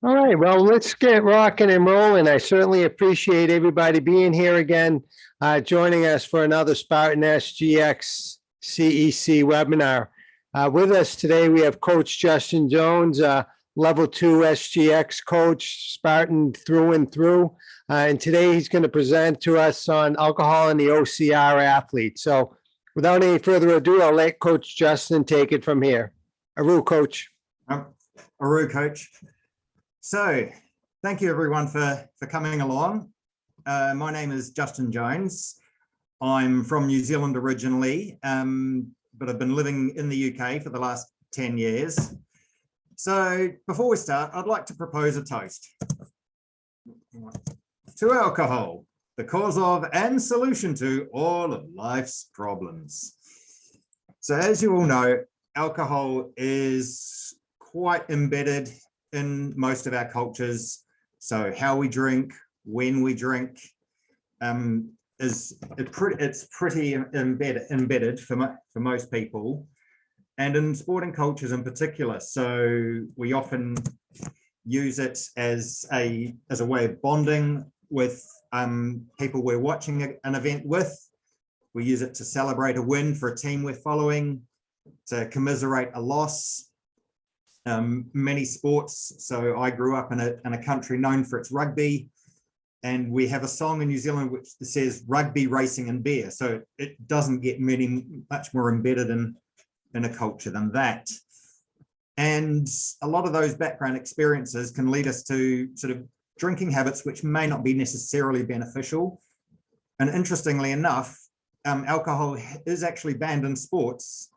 All right, well, let's get rocking and rolling. I certainly appreciate everybody being here again, joining us for another Spartan SGX CEC webinar. With us today, we have Coach Justin Jones, Level 2 SGX coach, Spartan through and through. And today he's going to present to us on alcohol and the OCR athlete. So without any further ado, I'll let Coach Justin take it from here. Aru, Coach. Aru, Coach. So thank you everyone for coming along. My name is Justin Jones. I'm from New Zealand originally, but I've been living in the UK for the last 10 years. So before we start, I'd like to propose a toast. To alcohol, the cause of and solution to all of life's problems. So as you all know, alcohol is quite embedded in most of our cultures. So how we drink, when we drink, it's pretty embedded for most people, and in sporting cultures in particular. So we often use it as a way of bonding with people we're watching an event with. We use it to celebrate a win for a team we're following, to commiserate a loss. Many sports. So I grew up in a country known for its rugby, and we have a song in New Zealand which says rugby, racing and beer. So it doesn't get much more embedded in a culture than that. And a lot of those background experiences can lead us to sort of drinking habits which may not be necessarily beneficial. And interestingly enough, alcohol is actually banned in sports.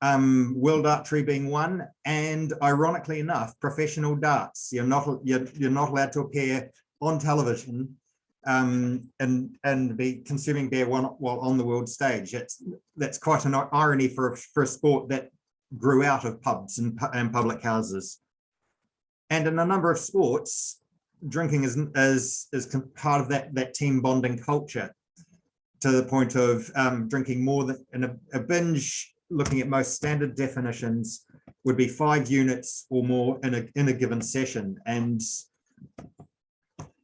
World archery being one, and ironically enough, professional darts. You're not allowed to appear on television and be consuming beer while on the world stage. That's quite an irony for a sport that grew out of pubs and public houses. And in a number of sports, drinking is part of that team bonding culture, to the point of drinking more than in a binge. Looking at most standard definitions would be 5 units or more in a given session. And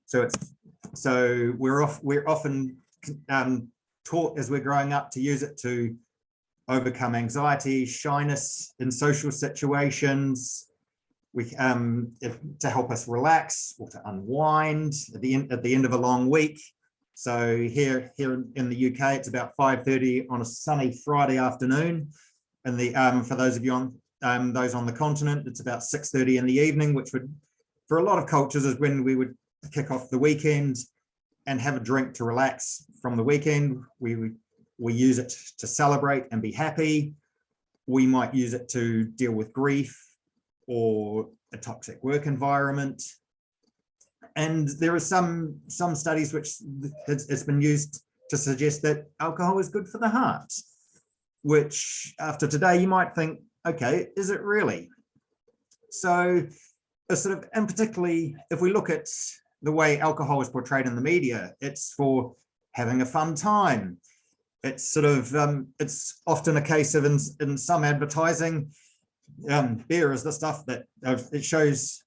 so we're often taught as we're growing up to use it to overcome anxiety, shyness in social situations, to help us relax or to unwind at the end of a long week. So here in the UK, it's about 5:30 on a sunny Friday afternoon, and for those of you on those on the continent, it's about 6:30 in the evening, which would, for a lot of cultures, is when we would kick off the weekend and have a drink to relax from the weekend. We use it to celebrate and be happy. We might use it to deal with grief or a toxic work environment. And there are some studies which it's been used to suggest that alcohol is good for the heart, which after today you might think, okay, is it really? So and particularly if we look at the way alcohol is portrayed in the media, it's for having a fun time. It's it's often a case of in some advertising, beer is the stuff that it shows,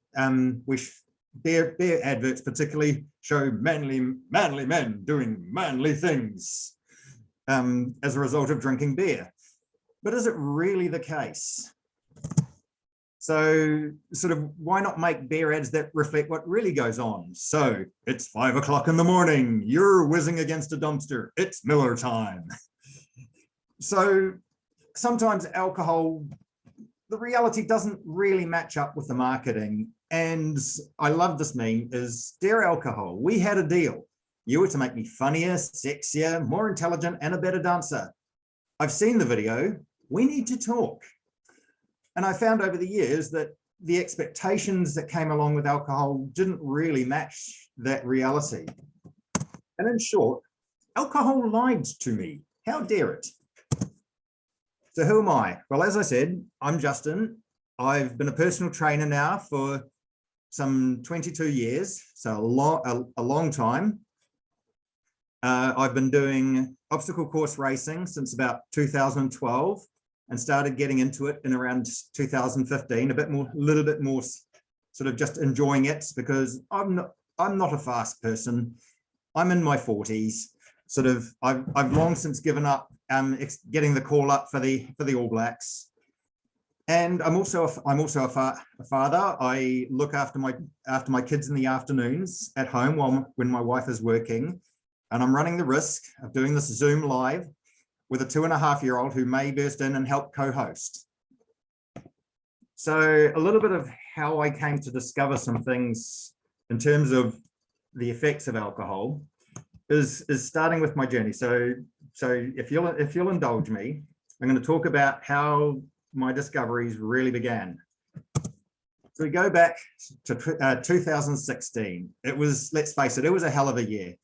beer adverts particularly show manly men doing manly things as a result of drinking beer. But is it really the case? So why not make beer ads that reflect what really goes on? So it's 5 o'clock in the morning, you're whizzing against a dumpster, it's Miller time. So sometimes alcohol, the reality doesn't really match up with the marketing. And I love this meme, is dear alcohol, we had a deal. You were to make me funnier, sexier, more intelligent, and a better dancer. I've seen the video, we need to talk. And I found over the years that the expectations that came along with alcohol didn't really match that reality. And in short, alcohol lied to me. How dare it? So who am I? Well, as I said, I'm Justin. I've been a personal trainer now for some 22 years, so a long time. I've been doing obstacle course racing since about 2012 and started getting into it in around 2015, a little bit more sort of just enjoying it, because I'm not a fast person. I'm in my 40s. Sort of, I've long since given up getting the call up for the All Blacks. And I'm also a father. I look after my kids in the afternoons at home when my wife is working, and I'm running the risk of doing this Zoom live with a 2.5-year-old who may burst in and help co-host. So a little bit of how I came to discover some things in terms of the effects of alcohol is starting with my journey. So if you'll indulge me, I'm going to talk about how my discoveries really began. So we go back to 2016. It was, let's face it, it was a hell of a year.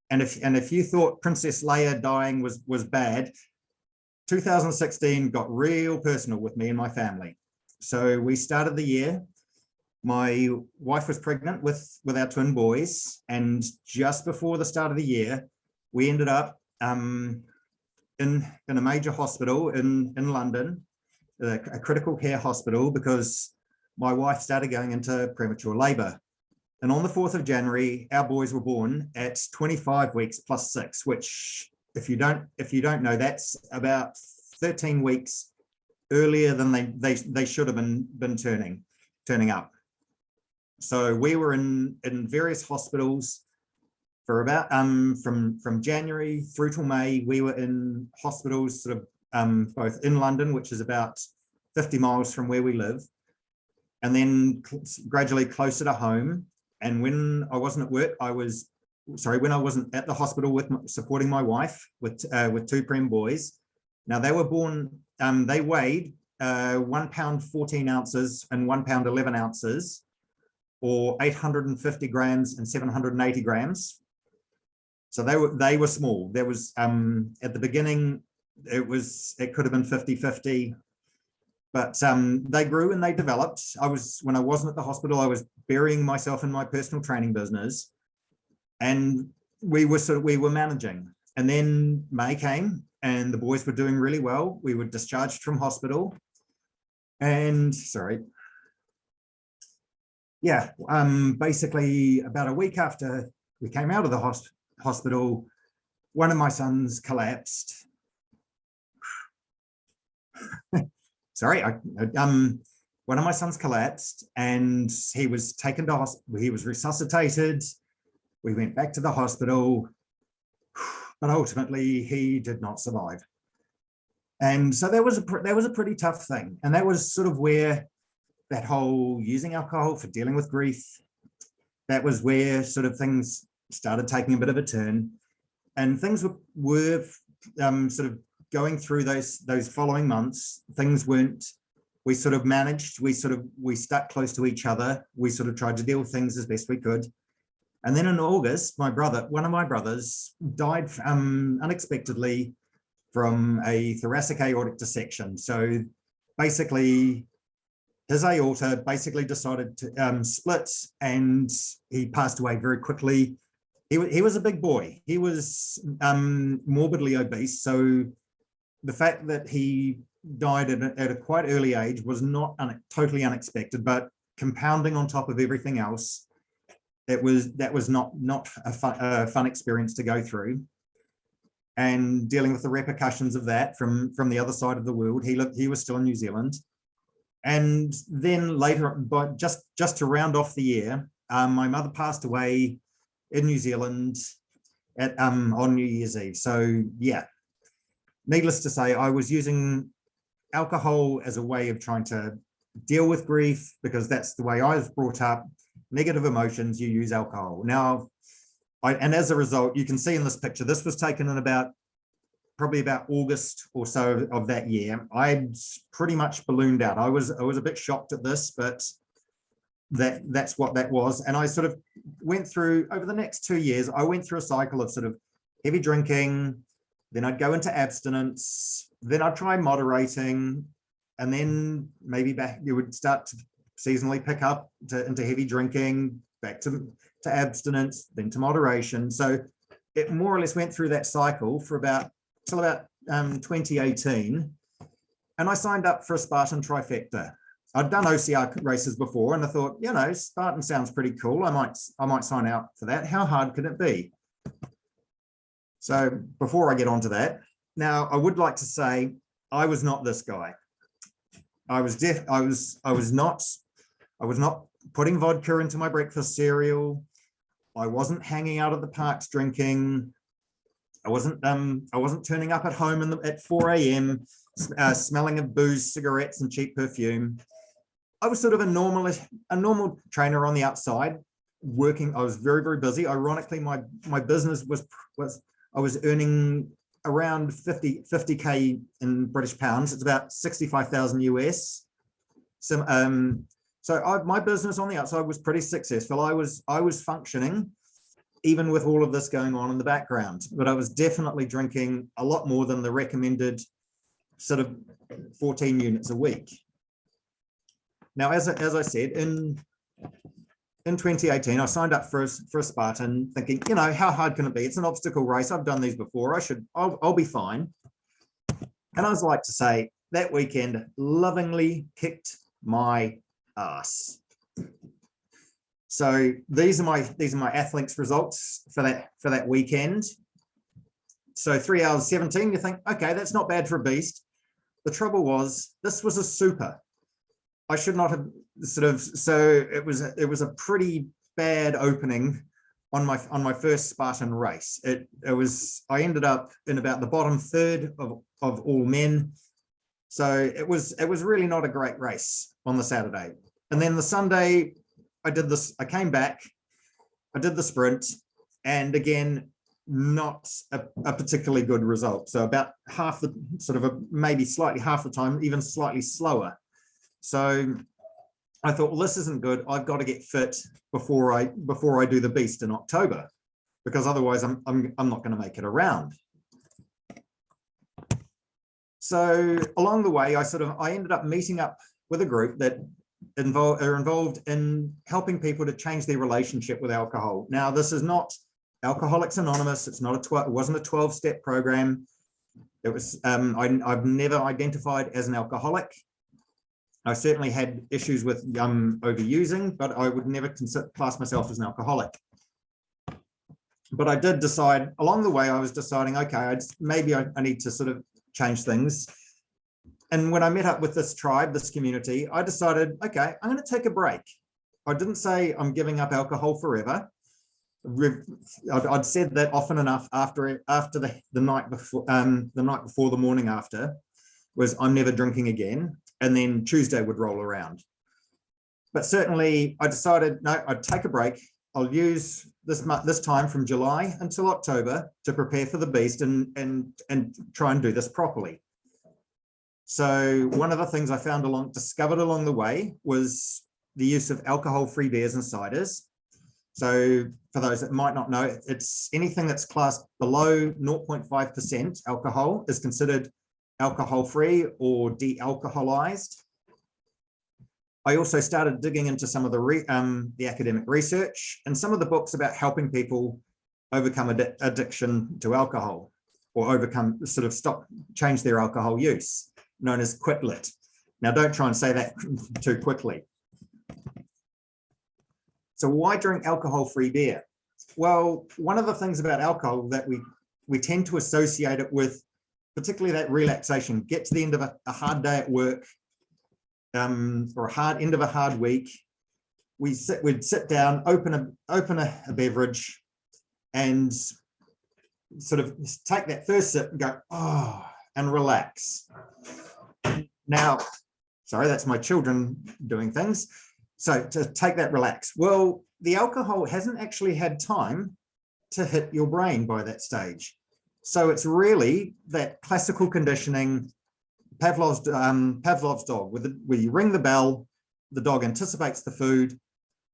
And if you thought Princess Leia dying was bad, 2016 got real personal with me and my family. So we started the year. My wife was pregnant with our twin boys, and just before the start of the year, we ended up in a major hospital in London, a critical care hospital, because my wife started going into premature labor. And on the 4th of January, our boys were born at 25 weeks plus 6, which if you don't know, that's about 13 weeks earlier than they should have been turning up. So we were in various hospitals for about from January through till May. We were in hospitals sort of both in London, which is about 50 miles from where we live, and then gradually closer to home. And when I wasn't at work, when I wasn't at the hospital supporting my wife with 2 prem boys. Now they were born, they weighed 1 pound 14 ounces and 1 pound 11 ounces, or 850 grams and 780 grams. So they were small. There was at the beginning, it could have been 50-50. But they grew and they developed. When I wasn't at the hospital, I was burying myself in my personal training business, and we were managing. And then May came, and the boys were doing really well. We were discharged from hospital, and basically about a week after we came out of the hospital, one of my sons collapsed. One of my sons collapsed, and he was taken to hospital. He was resuscitated. We went back to the hospital, but ultimately he did not survive. And so that was a pretty tough thing. And that was sort of where that whole using alcohol for dealing with grief, that was where sort of things started taking a bit of a turn, and things were sort of going through those following months. Things weren't, we sort of managed, we stuck close to each other. We sort of tried to deal with things as best we could. And then in August, one of my brothers died unexpectedly from a thoracic aortic dissection. So basically his aorta basically decided to split, and he passed away very quickly. He was a big boy. He was morbidly obese. So the fact that he died at a quite early age was not totally unexpected, but compounding on top of everything else, that was not a fun experience to go through. And dealing with the repercussions of that from the other side of the world. He was still in New Zealand. And then later, but just to round off the year, my mother passed away in New Zealand on New Year's Eve. So yeah, needless to say, I was using alcohol as a way of trying to deal with grief, because that's the way I was brought up. Negative emotions, you use alcohol. Now, and as a result, you can see in this picture, this was taken in probably about August or so of that year. I'd pretty much ballooned out. I was a bit shocked at this, but that's what that was. And I sort of went through, over the next 2 years, I went through a cycle of sort of heavy drinking, then I'd go into abstinence, then I'd try moderating, and then maybe you would start to seasonally pick up into heavy drinking, back to abstinence, then to moderation. So it more or less went through that cycle till about 2018. And I signed up for a Spartan trifecta. I'd done OCR races before, and I thought, you know, Spartan sounds pretty cool. I might sign out for that. How hard could it be? So before I get onto that, now I would like to say I was not this guy. I was not putting vodka into my breakfast cereal. I wasn't hanging out at the parks drinking. I wasn't turning up at home at 4 a.m. Smelling of booze, cigarettes, and cheap perfume. I was sort of a normal trainer on the outside, working. I was very, very busy. Ironically, my business was I was earning around 50K in British pounds. It's about 65,000 US. So my business on the outside was pretty successful. I was functioning, even with all of this going on in the background, but I was definitely drinking a lot more than the recommended sort of 14 units a week. Now, as I said, in 2018, I signed up for a Spartan, thinking, you know, how hard can it be? It's an obstacle race. I've done these before. I'll be fine. And I was like to say, that weekend lovingly kicked my ass. So these are my athletes results for that weekend. So 3 hours 17, you think, okay, that's not bad for a beast. The trouble was, this was a super. I should not have so it was a pretty bad opening on my first Spartan race. I ended up in about the bottom third of all men. So it was really not a great race on the Saturday. And then the Sunday, I came back, I did the sprint, and again, not a particularly good result. So about half the maybe slightly half the time, even slightly slower. So I thought, well, this isn't good. I've got to get fit before I do the beast in October, because otherwise I'm not going to make it around. So along the way, I ended up meeting up with a group that are involved in helping people to change their relationship with alcohol. Now, this is not Alcoholics Anonymous. It's not it wasn't a 12-step program. It was I've never identified as an alcoholic. I certainly had issues with overusing, but I would never class myself as an alcoholic. But I did decide along the way, I was deciding, okay, maybe I need to sort of change things. And when I met up with this tribe, this community, I decided, okay, I'm going to take a break. I didn't say I'm giving up alcohol forever. I'd said that often enough after the night before, the morning after, was I'm never drinking again. And then Tuesday would roll around. But certainly I decided, no, I'd take a break. I'll use this time from July until October to prepare for the beast and try and do this properly. So one of the things I discovered along the way was the use of alcohol-free beers and ciders. So for those that might not know, it's anything that's classed below 0.5% alcohol is considered alcohol-free or de-alcoholized. I also started digging into some of the academic research and some of the books about helping people overcome addiction to alcohol, or change their alcohol use, known as Quit Lit. Now, don't try and say that too quickly. So why drink alcohol-free beer? Well, one of the things about alcohol that we tend to associate it with, particularly that relaxation, get to the end of a hard day at work, or end of a hard week. We'd sit down, open a beverage, and sort of take that first sip and go, oh, and relax. Now, sorry, that's my children doing things. So to take that relax. Well, the alcohol hasn't actually had time to hit your brain by that stage. So it's really that classical conditioning, Pavlov's dog, where you ring the bell, the dog anticipates the food,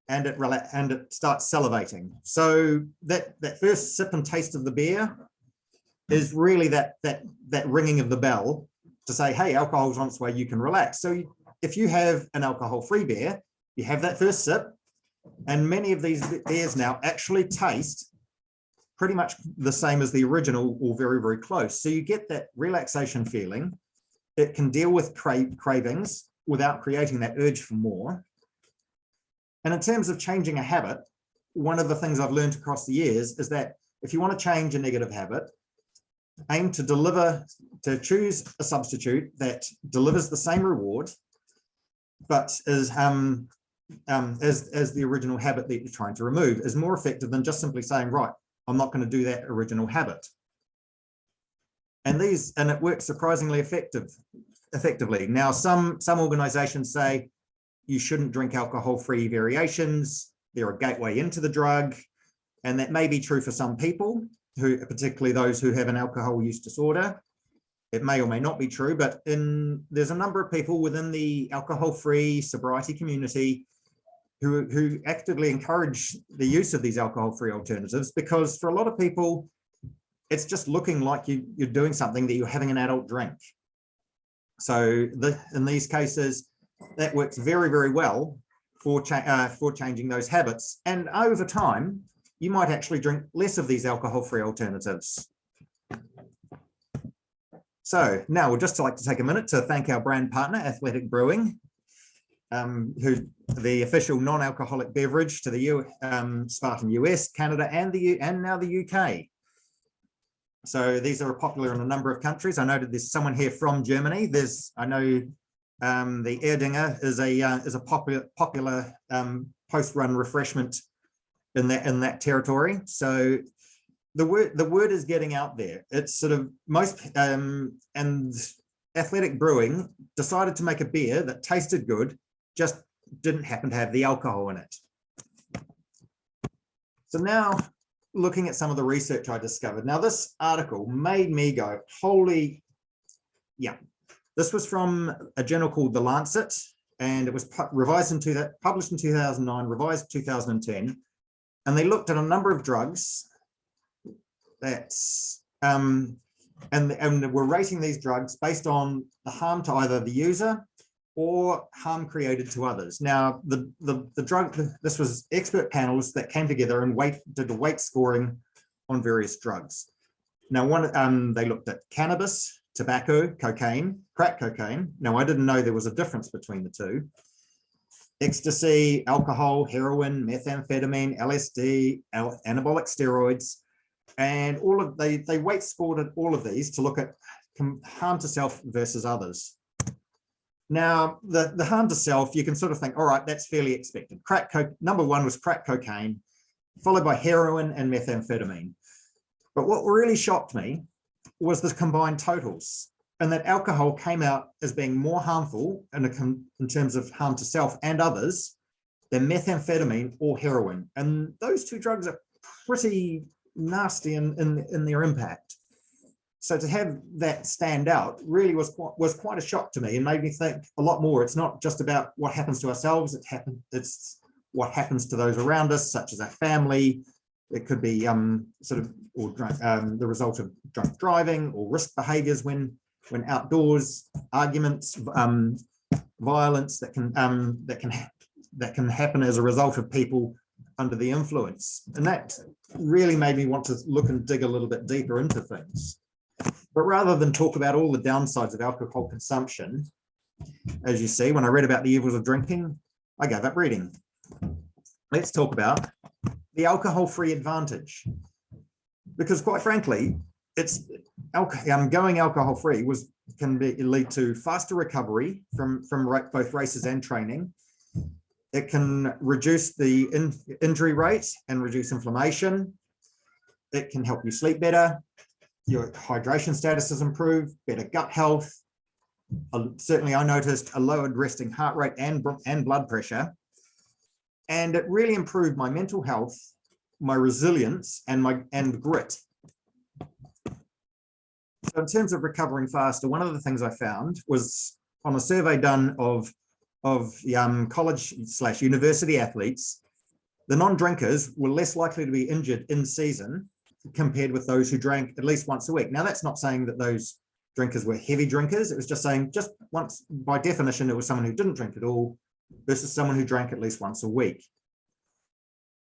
and it starts salivating. So that first sip and taste of the beer is really that ringing of the bell to say, hey, alcohol's on its way, you can relax. So if you have an alcohol-free beer, you have that first sip, and many of these beers now actually taste pretty much the same as the original, or very, very close. So you get that relaxation feeling. It can deal with cravings. without creating that urge for more. And in terms of changing a habit, one of the things I've learned across the years is that if you want to change a negative habit, aim to choose a substitute that delivers the same reward, but is as the original habit that you're trying to remove is more effective than just simply saying, right, I'm not going to do that original habit. And it works surprisingly effectively. Now, some organizations say you shouldn't drink alcohol-free variations. They're a gateway into the drug. And that may be true for some people, particularly those who have an alcohol use disorder. It may or may not be true, but there's a number of people within the alcohol-free sobriety community who actively encourage the use of these alcohol-free alternatives, because for a lot of people, it's just looking like you're doing something that you're having an adult drink. So in these cases, that works very, very well for changing those habits. And over time, you might actually drink less of these alcohol-free alternatives. So now we'd just like to take a minute to thank our brand partner, Athletic Brewing, who the official non-alcoholic beverage to the Spartan US, Canada, and now the UK. So these are popular in a number of countries. I noted there's someone here from Germany. I know the Erdinger is a popular post-run refreshment in that territory. So the word is getting out there. It's sort of and Athletic Brewing decided to make a beer that tasted good, just didn't happen to have the alcohol in it. So now, looking at some of the research I discovered. Now, this article made me go, holy, yeah. This was from a journal called The Lancet, and it was published in 2009, revised 2010. And they looked at a number of drugs and were rating these drugs based on the harm to either the user or harm created to others. Now, this was expert panels that came together and did the weight scoring on various drugs. Now, they looked at cannabis, tobacco, cocaine, crack cocaine. Now, I didn't know there was a difference between the two. Ecstasy, alcohol, heroin, methamphetamine, LSD, anabolic steroids, and they weight scored all of these to look at harm to self versus others. Now, the harm to self, you can sort of think, all right, that's fairly expected. Number one was crack cocaine, followed by heroin and methamphetamine. But what really shocked me was the combined totals, and that alcohol came out as being more harmful in terms of harm to self and others than methamphetamine or heroin. And those two drugs are pretty nasty in their impact. So to have that stand out really was quite a shock to me, and made me think a lot more. It's not just about what happens to ourselves, it's what happens to those around us, such as our family. It could be the result of drunk driving or risk behaviors when outdoors, arguments, violence that can happen as a result of people under the influence. And that really made me want to look and dig a little bit deeper into things. But rather than talk about all the downsides of alcohol consumption, as you see, when I read about the evils of drinking, I gave up reading. Let's talk about the alcohol-free advantage. Because quite frankly, going alcohol-free can lead to faster recovery from both races and training. It can reduce the injury rate and reduce inflammation. It can help you sleep better. Your hydration status is improved, better gut health. Certainly I noticed a lowered resting heart rate and blood pressure. And it really improved my mental health, my resilience, and grit. So in terms of recovering faster, one of the things I found was on a survey done of college/university athletes, the non-drinkers were less likely to be injured in season compared with those who drank at least once a week. Now, that's not saying that those drinkers were heavy drinkers. It was just saying just once, by definition, it was someone who didn't drink at all versus someone who drank at least once a week.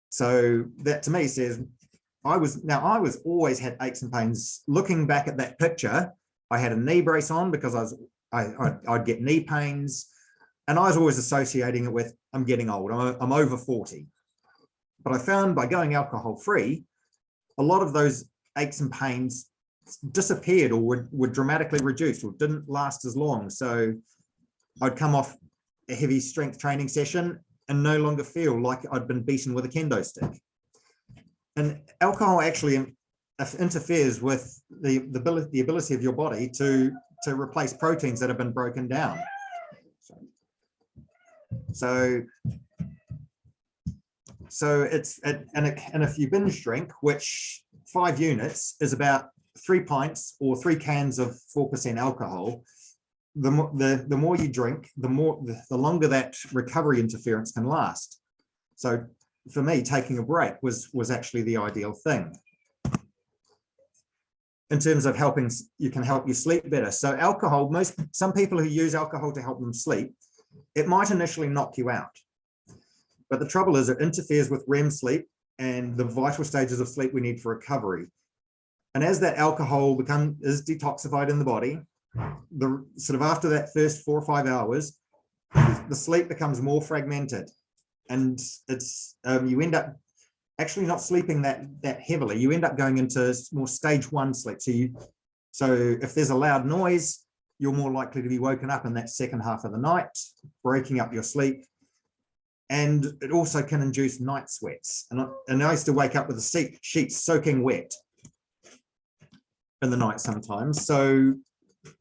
So that to me says, I always had aches and pains. Looking back at that picture, I had a knee brace on because I'd get knee pains. And I was always associating it with, I'm getting old, I'm over 40. But I found by going alcohol free, a lot of those aches and pains disappeared or were dramatically reduced or didn't last as long. So I'd come off a heavy strength training session and no longer feel like I'd been beaten with a kendo stick. And alcohol actually interferes with the ability of your body to replace proteins that have been broken down. So it's, and if you binge drink, which 5 units is about 3 pints or 3 cans of 4% alcohol, the more you drink, the longer that recovery interference can last. So for me, taking a break was actually the ideal thing. In terms of helping, you can help you sleep better. So alcohol, some people who use alcohol to help them sleep, it might initially knock you out. But the trouble is it interferes with REM sleep and the vital stages of sleep we need for recovery. And as that alcohol is detoxified in the body, the sort of after that first 4 or 5 hours, the sleep becomes more fragmented, and it's you end up actually not sleeping that heavily. You end up going into more stage 1 sleep. So if there's a loud noise, you're more likely to be woken up in that second half of the night, breaking up your sleep. And it also can induce night sweats. And I used to wake up with the sheets soaking wet in the night sometimes. So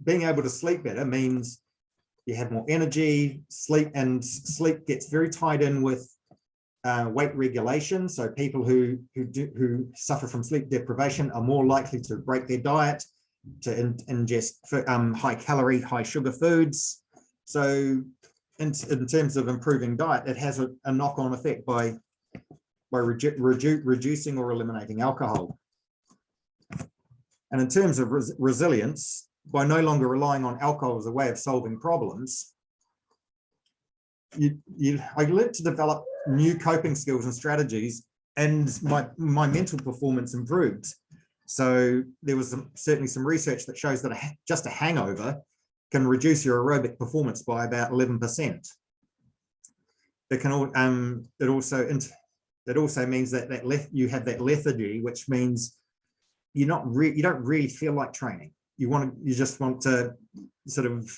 being able to sleep better means you have more energy, sleep gets very tied in with weight regulation. So people who suffer from sleep deprivation are more likely to break their diet, to ingest high calorie, high sugar foods. So in terms of improving diet, it has a knock-on effect by reducing or eliminating alcohol. And in terms of resilience, by no longer relying on alcohol as a way of solving problems, I learned to develop new coping skills and strategies, and my mental performance improved. So there was certainly some research that shows that just a hangover can reduce your aerobic performance by about 11%. It also means that you have that lethargy, which means you don't really feel like training. You just want to sort of,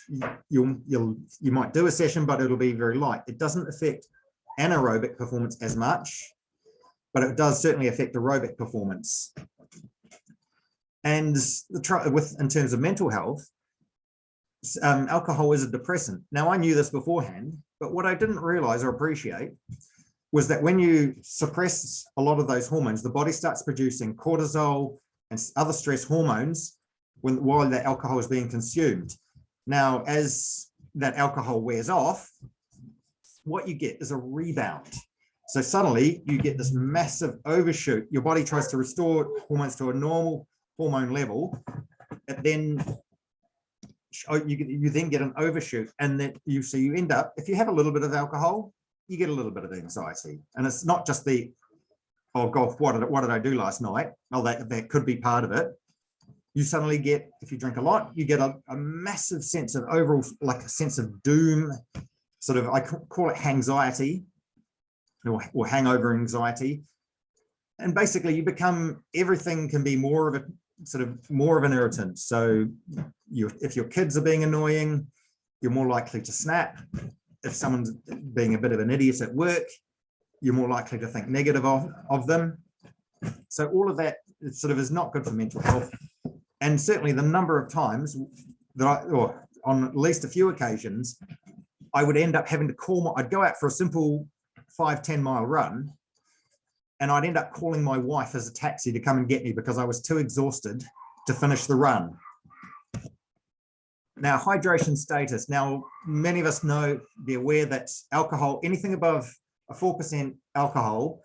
you might do a session, but it'll be very light. It doesn't affect anaerobic performance as much, but it does certainly affect aerobic performance. And in terms of mental health, alcohol is a depressant. Now, I knew this beforehand, but what I didn't realize or appreciate was that when you suppress a lot of those hormones, the body starts producing cortisol and other stress hormones while that alcohol is being consumed. Now, as that alcohol wears off, what you get is a rebound. So suddenly you get this massive overshoot. Your body tries to restore hormones to a normal hormone level, and then you then get an overshoot, and then you end up, if you have a little bit of alcohol, you get a little bit of anxiety. And it's not just the, oh God, what did I do last night? Oh, that could be part of it. You suddenly get, if you drink a lot, you get a massive sense of overall, like a sense of doom, sort of, I call it hangxiety or hangover anxiety. And basically you become, everything can be more of an irritant. So if your kids are being annoying, you're more likely to snap. If someone's being a bit of an idiot at work, you're more likely to think negative of them. So all of that sort of is not good for mental health. And certainly the number of times that or on at least a few occasions, I would end up having to I'd go out for a simple 5-10 mile run, and I'd end up calling my wife as a taxi to come and get me because I was too exhausted to finish the run. Now, hydration status. Now, many of us be aware that alcohol, anything above a 4% alcohol,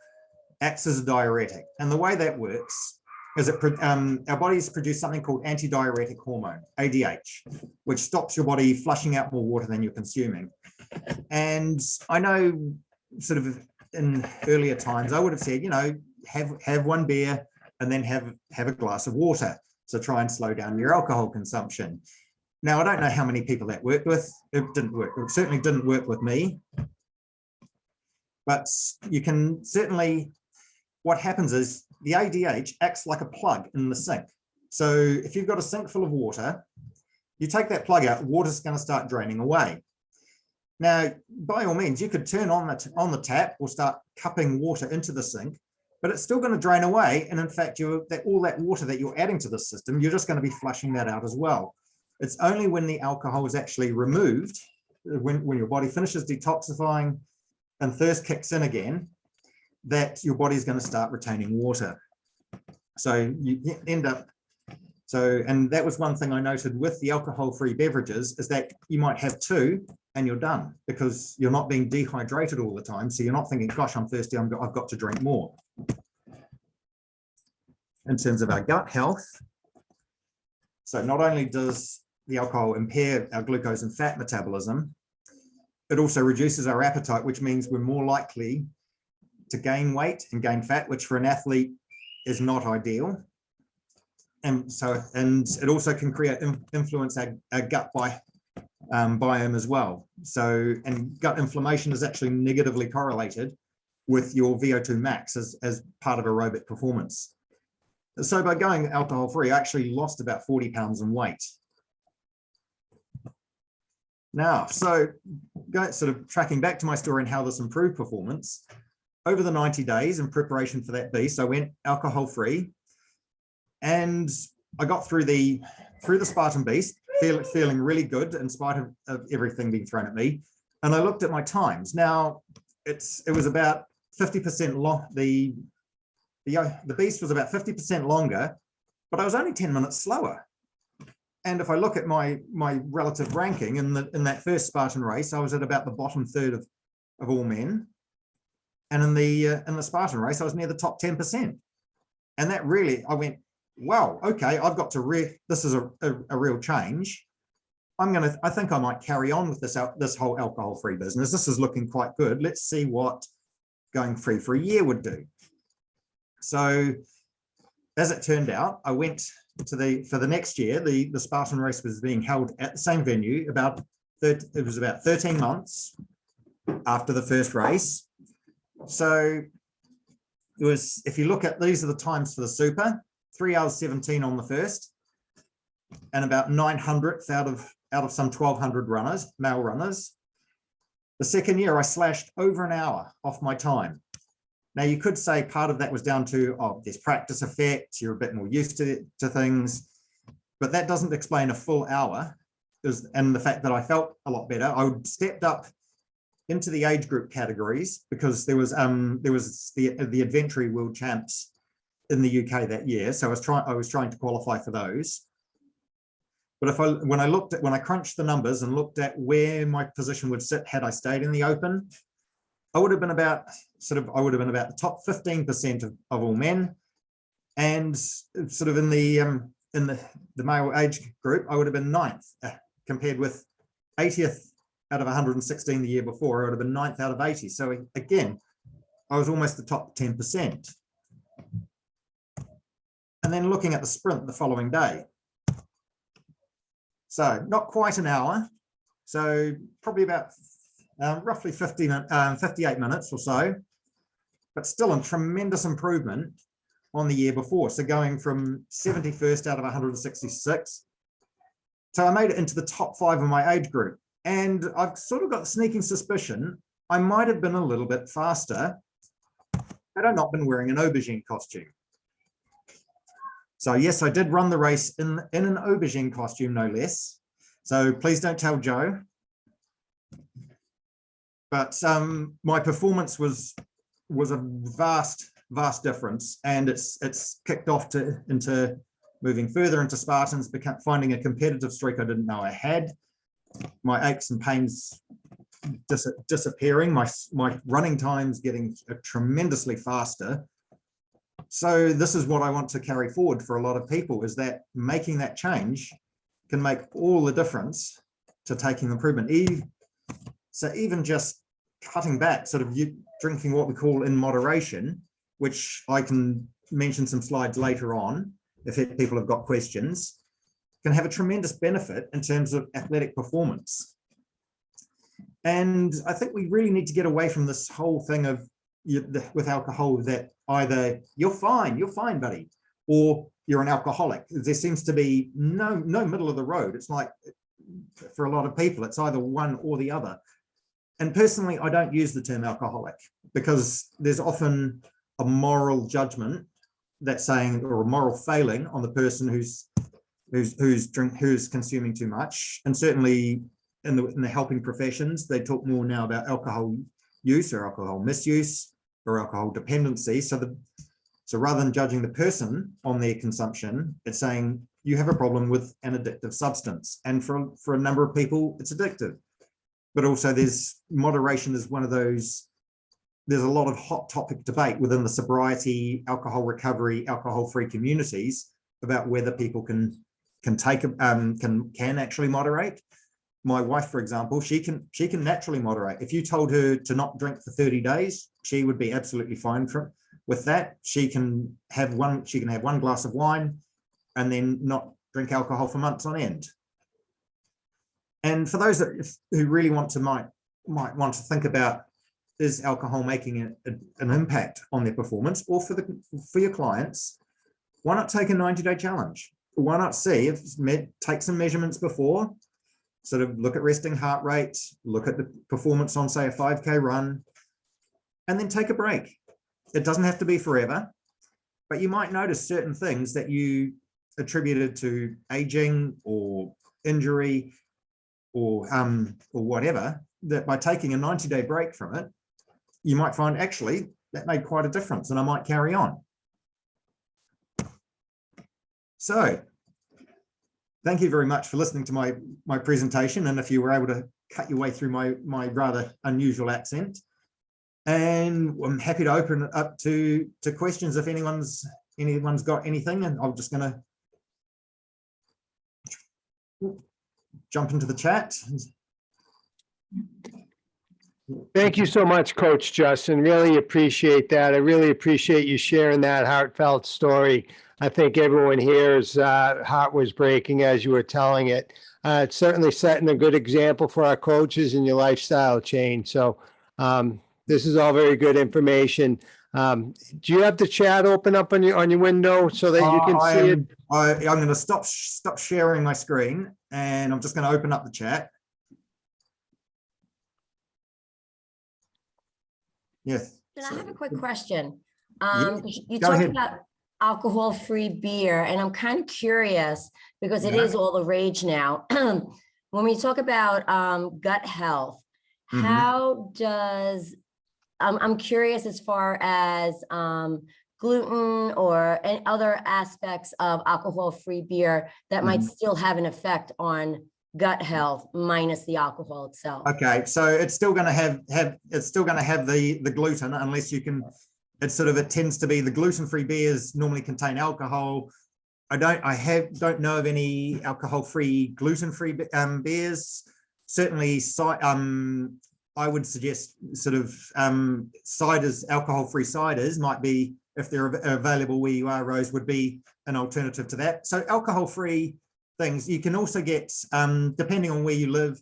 acts as a diuretic. And the way that works is our bodies produce something called antidiuretic hormone, ADH, which stops your body flushing out more water than you're consuming. And I know sort of in earlier times, I would have said, have one beer and then have a glass of water. So try and slow down your alcohol consumption. Now, I don't know how many people that worked with. It didn't work. It certainly didn't work with me. But you can certainly, what happens is the ADH acts like a plug in the sink. So if you've got a sink full of water, you take that plug out, water's going to start draining away. Now, by all means, you could turn on the tap or start cupping water into the sink, but it's still going to drain away. And in fact, all that water that you're adding to the system, you're just going to be flushing that out as well. It's only when the alcohol is actually removed, when your body finishes detoxifying and thirst kicks in again, that your body's going to start retaining water. So you end up, and that was one thing I noted with the alcohol-free beverages, is that you might have two and you're done, because you're not being dehydrated all the time. So you're not thinking, gosh, I'm thirsty, I've got to drink more. In terms of our gut health, so not only does the alcohol impair our glucose and fat metabolism, it also reduces our appetite, which means we're more likely to gain weight and gain fat, which for an athlete is not ideal. And it also can influence our gut biome as well. So, and gut inflammation is actually negatively correlated with your VO2 max as part of aerobic performance. So by going alcohol free, I actually lost about 40 pounds in weight. Now, so sort of tracking back to my story and how this improved performance, over the 90 days in preparation for that beast, I went alcohol free, and I got through the Spartan beast, feeling really good in spite of everything being thrown at me. And I looked at my times. Now, it was about 50% long. The beast was about 50% longer, but I was only 10 minutes slower. And if I look at my relative ranking in that first Spartan race, I was at about the bottom third of all men. And in the Spartan race, I was near the top 10%. And that really, I went, wow, okay, I've got to, this is a real change. I think I might carry on with this whole alcohol-free business. This is looking quite good. Let's see what going free for a year would do. So as it turned out, I went to for the next year, the Spartan race was being held at the same venue. It was about 13 months after the first race. So it was, if you look at, these are the times for the super, 3 hours 17 on the first, and about 900th out of some 1,200 runners, male runners. The second year, I slashed over an hour off my time. Now, you could say part of that was down to, there's practice effect, you're a bit more used to things, but that doesn't explain a full hour. And the fact that I felt a lot better, I stepped up into the age group categories, because there was the Adventure World Champs in the UK that year. So I was trying to qualify for those. But when I crunched the numbers and looked at where my position would sit had I stayed in the open, I would have been about the top 15% of all men, and sort of in the male age group, I would have been 9th, compared with 80th out of 116 the year before. I would have been 9th out of 80. So again, I was almost the top 10%. And then looking at the sprint the following day. So not quite an hour. So probably about roughly 58 minutes or so, but still a tremendous improvement on the year before. So going from 71st out of 166. So I made it into the top 5 of my age group. And I've sort of got a sneaking suspicion I might have been a little bit faster had I not been wearing an aubergine costume. So yes, I did run the race in an aubergine costume, no less. So please don't tell Joe. But my performance was a vast difference, and it's kicked off into moving further into Spartans, finding a competitive streak I didn't know I had. My aches and pains disappearing, my running times getting tremendously faster. So this is what I want to carry forward for a lot of people, is that making that change can make all the difference to taking improvement. So even just cutting back, sort of drinking what we call in moderation, which I can mention some slides later on if people have got questions. can have a tremendous benefit in terms of athletic performance. And I think we really need to get away from this whole thing of with alcohol that either you're fine, buddy, or you're an alcoholic. There seems to be no middle of the road. It's like, for a lot of people, it's either one or the other. And personally, I don't use the term alcoholic because there's often a moral judgment that's saying, or a moral failing on the person who's consuming too much. And certainly in the helping professions, they talk more now about alcohol use or alcohol misuse or alcohol dependency. So rather than judging the person on their consumption, it's saying you have a problem with an addictive substance. And for a number of people, it's addictive. But also there's moderation is one of those, there's a lot of hot topic debate within the sobriety, alcohol recovery, alcohol-free communities about whether people can actually moderate. My wife, for example, she can naturally moderate. If you told her to not drink for 30 days, she would be absolutely fine with that. She can have one glass of wine and then not drink alcohol for months on end. And for those who really might want to think about, is alcohol making an impact on their performance, or for your clients, why not take a 90-day challenge? Why not see if take some measurements before, sort of look at resting heart rate, look at the performance on, say, a 5K run, and then take a break. It doesn't have to be forever, but you might notice certain things that you attributed to aging or injury or whatever, that by taking a 90-day break from it, you might find actually that made quite a difference and I might carry on. So thank you very much for listening to my presentation, and if you were able to cut your way through my rather unusual accent. And I'm happy to open it up to questions if anyone's got anything, and I'm just going to jump into the chat. Thank you so much, Coach Justin. Really appreciate that. I really appreciate you sharing that heartfelt story. I think everyone here's heart was breaking as you were telling it. It's certainly setting a good example for our coaches in your lifestyle change. So this is all very good information. Do you have the chat open up on your window so that you can see it? I'm going to stop sharing my screen, and I'm just going to open up the chat. Yes. And I have a quick question. Yeah, You go talked ahead. about alcohol-free beer, and I'm kind of curious because it is all the rage now. When we talk about gut health, how does, I'm curious as far as gluten or any other aspects of alcohol-free beer that might still have an effect on gut health minus the alcohol itself. Okay, so it's still going to have the gluten, unless you can. It tends to be the gluten-free beers normally contain alcohol. I don't know of any alcohol-free, gluten-free beers. Certainly, I would suggest ciders, alcohol-free ciders might be, if they're available where you are, Rose, would be an alternative to that. So alcohol-free things you can also get, depending on where you live.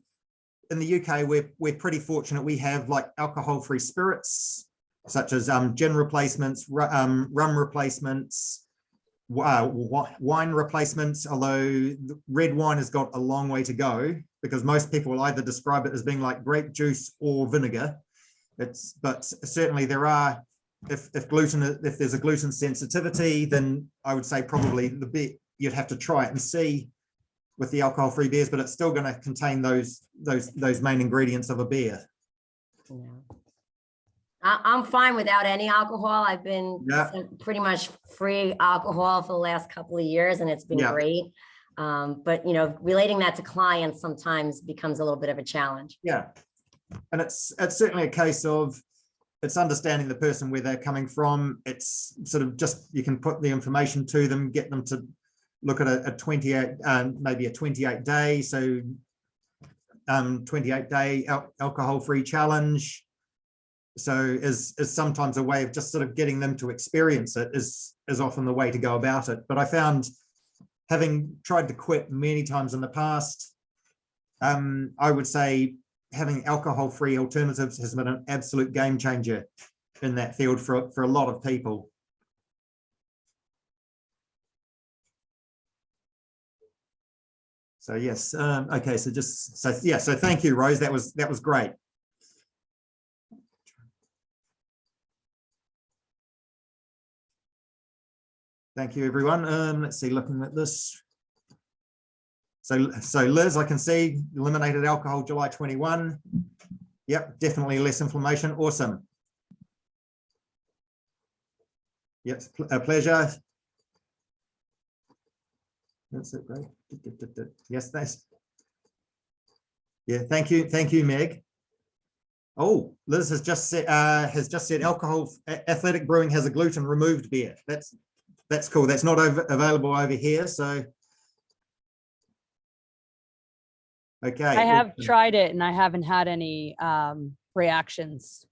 In the UK, we're pretty fortunate. We have like alcohol-free spirits, such as gin replacements, rum replacements, wine replacements, although red wine has got a long way to go because most people will either describe it as being like grape juice or vinegar. But certainly there are, if there's a gluten sensitivity, then I would say probably the beer, you'd have to try it and see with the alcohol-free beers, but it's still going to contain those main ingredients of a beer. Yeah. I'm fine without any alcohol. I've been pretty much free alcohol for the last couple of years, and it's been great. But relating that to clients sometimes becomes a little bit of a challenge. Yeah, and it's certainly a case of it's understanding the person where they're coming from. It's sort of just, you can put the information to them, get them to look at a 28, maybe a 28 day, so 28-day alcohol-free challenge. So is sometimes a way of just sort of getting them to experience it is often the way to go about it. But I found having tried to quit many times in the past, I would say having alcohol-free alternatives has been an absolute game changer in that field for a lot of people. So yes, okay, so thank you, Rose. That was great. Thank you, everyone. Let's see, looking at this. So Liz, I can see eliminated alcohol July 21. Yep, definitely less inflammation. Awesome. Yep, a pleasure. That's it, great. Yes, thanks. Yeah, thank you, Meg. Oh, Liz has just said alcohol athletic brewing has a gluten removed beer. That's cool. That's not available over here. So okay. I have tried it and I haven't had any reactions.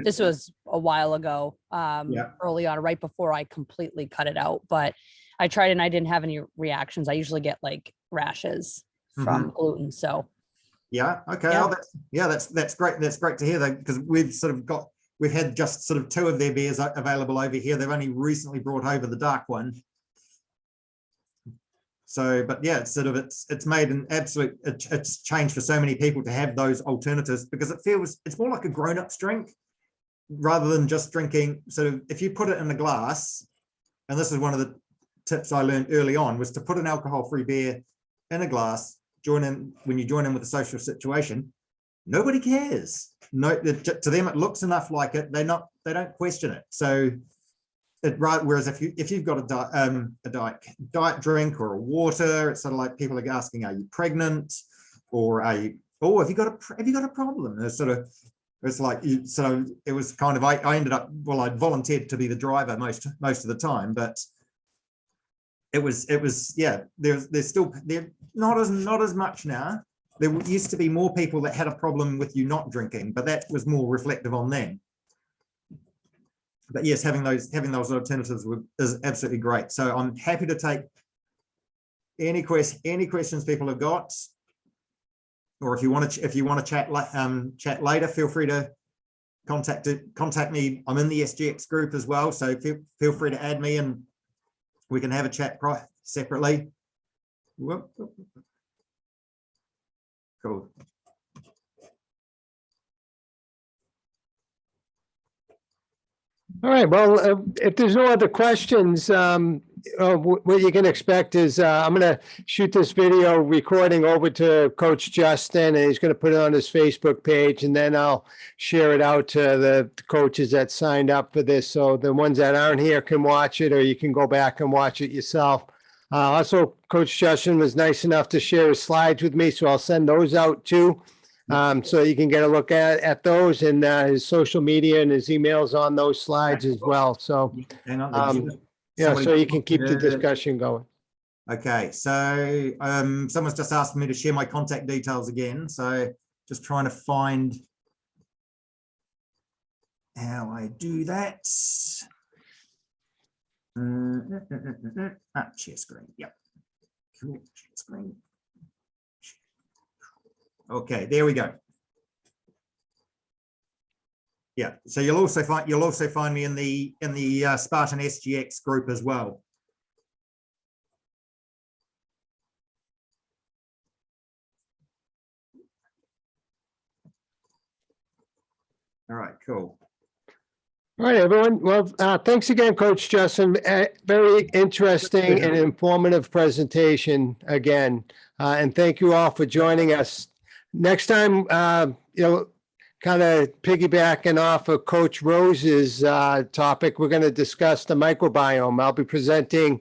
This was a while ago, early on, right before I completely cut it out. But I tried it and I didn't have any reactions. I usually get like rashes from gluten. So yeah, okay. Yeah. Oh, that's great. That's great to hear that, because we've had just sort of 2 of their beers available over here. They've only recently brought over the dark one. So, but yeah, it's made an absolute it's changed for so many people to have those alternatives, because it's more like a grown-up drink rather than just drinking. So if you put it in a glass, and this is one of the tips I learned early on, was to put an alcohol-free beer in a glass, when you join in with a social situation, nobody cares. No, to them it looks enough like it. They don't question it. So whereas if you've got a diet drink or a water, it's sort of like people are asking, are you pregnant, or have you got a problem? It's like so it was kind of I ended up, well, I volunteered to be the driver most of the time, but it was yeah, there's still not as much now. There used to be more people that had a problem with you not drinking, but that was more reflective on them. But yes, having those alternatives is absolutely great. So I'm happy to take any questions people have got, or if you want to chat later, feel free to contact me. I'm in the SGX group as well, so feel free to add me and we can have a chat separately. Whoop. Cool. All right. Well, if there's no other questions, what you can expect is I'm going to shoot this video recording over to Coach Justin, and he's going to put it on his Facebook page, and then I'll share it out to the coaches that signed up for this. So the ones that aren't here can watch it, or you can go back and watch it yourself. Also, Coach Justin was nice enough to share his slides with me, so I'll send those out too. So you can get a look at those, and his social media and his emails on those slides as well. So Hang on, yeah, so you can keep the discussion going. Okay, so someone's just asked me to share my contact details again. So just trying to find how I do that. Share screen. Yep. Cool. Share screen. Okay, there we go. Yeah, so you'll also find me in the Spartan SGX group as well. All right, cool. All right, everyone. Well, thanks again, Coach Justin. Very interesting and informative presentation again. And thank you all for joining us. Next time, kind of piggybacking off of Coach Rose's topic, we're going to discuss the microbiome. I'll be presenting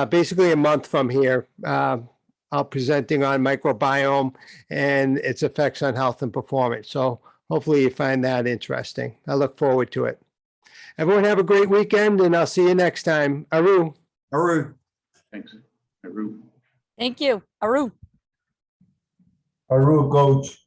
basically a month from here. I'll presenting on microbiome and its effects on health and performance. So hopefully you find that interesting. I look forward to it. Everyone have a great weekend, and I'll see you next time. Aru. Aru. Thanks. Aru. thank you. Aru. Aru, coach.